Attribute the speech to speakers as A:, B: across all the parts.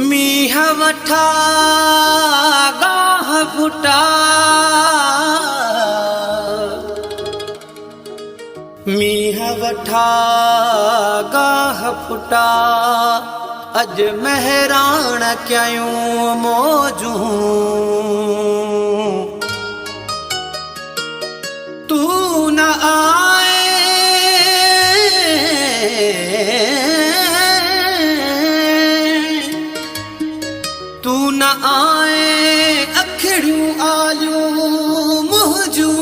A: मीह वठा गाह फुटा, मीह वठा गाह फुटा, अज महराण कयूं मौजूं। तू न आए तू न आए अखड़ियूं आलियूं मुंहिंजूं,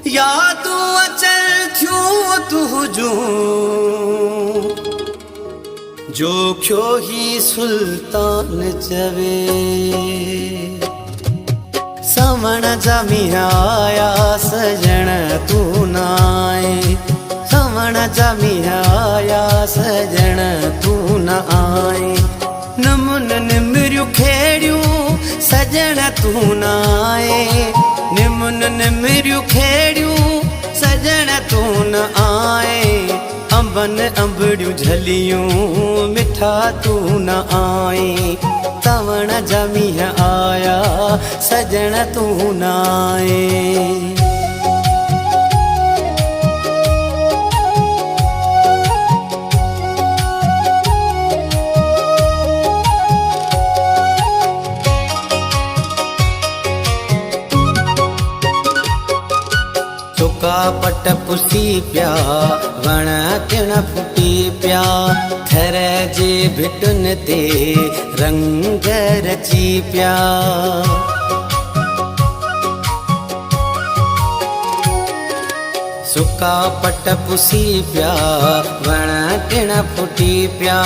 A: यादूं अचनि थियूं तुंहिंजूं। जो खियो ही सुल्तान चवे, सावण जा मींहं आया सजण तू न आए। सावण जा मींहं आया सजण तू न आए। नमुन निमरियूं खेड़ियूं सजण तू न आए। निमुन निमरियूं खेड़ियूं सजण तू न आए। अंबन अंबड़ियूं झलियूं मिठा तू न आए। सावण जा मींहं आया सजण तू न आए। सुका पट पुसी पिया, वण टिण फुटी पिया। थर जे भिटुन ते रंग रची पिया। सुका पट पुसी पिया, वण टिण फुटी पिया।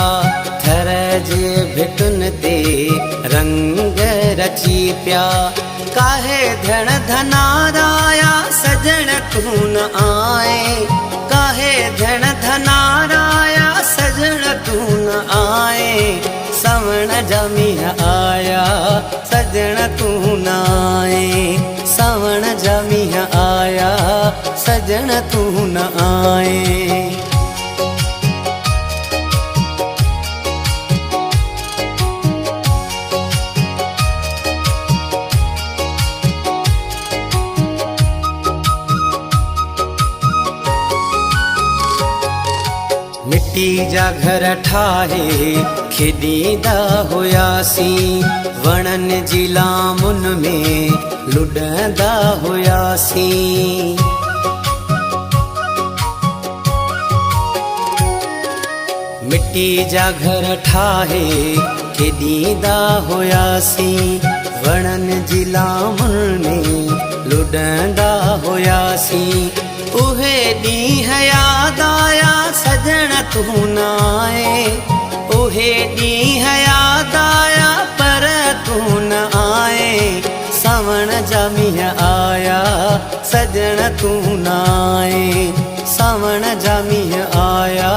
A: थर जे भिटुन ते रंग रची पिया। काहे धन धनाराया सजण तू न आए। काहे धन धनाराया सजण तू न आए। सावण जा मींहं आया सजण तू न आए। सावण जा मींहं आया सजण तू न आए। मिट्टी जा घर ठाहे खेॾींदा हुआसीं। वणनि जी लामुन में लुॾंदा हुआसीं। मिट्टी जा घर ठाहे खेॾींदा हुआसीं। वणनि जी लामुन में लुॾंदा हुआसीं। उहे ॾींहं यादि आया सजण तू न आए। उहे ॾींहं यादि आया पर तू न आए। सावण जा मींहं आया सजण तू न आए। सावण जा मींहं आया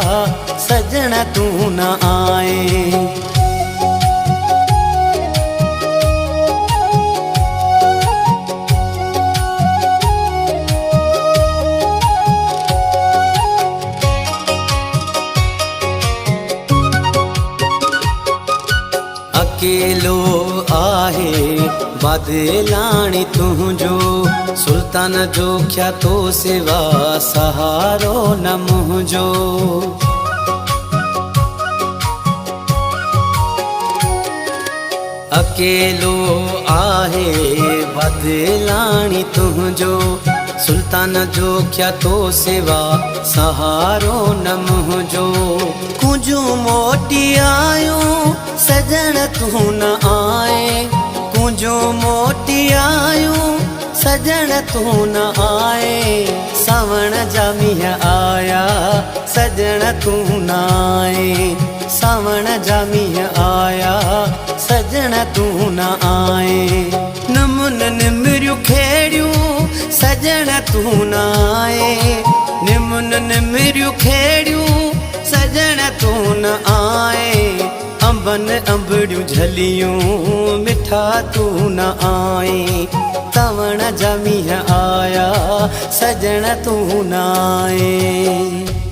A: सजण तू न आए। अकेलो आहे बदलाणी तुंहिंजो। सुल्तान जो क्या तो सिवा सहारो न मुंहिंजो। अकेलो आहे बदलाणी तुंहिंजो। सुल्तान जो क्या तो सिवा सहारो न मुंहिंजो। कुंजूं मोटी आयूं सजण तू न आए। कुंजूं मोटी आयूं सजण तू न आए। सावण जा मींहं आया सजण तू नाए। सावण जा मींहं आया सजण तू न आए। नमुन निमरियूं खेड़ियूं सजण तू न आए। निमुन निमरियूं खेड़ियूं सजण तू न आए। अंबन अंबड़ियूं झलियूं मिठा तू न आए। सावण जा मींहं आया सजण तू न आए।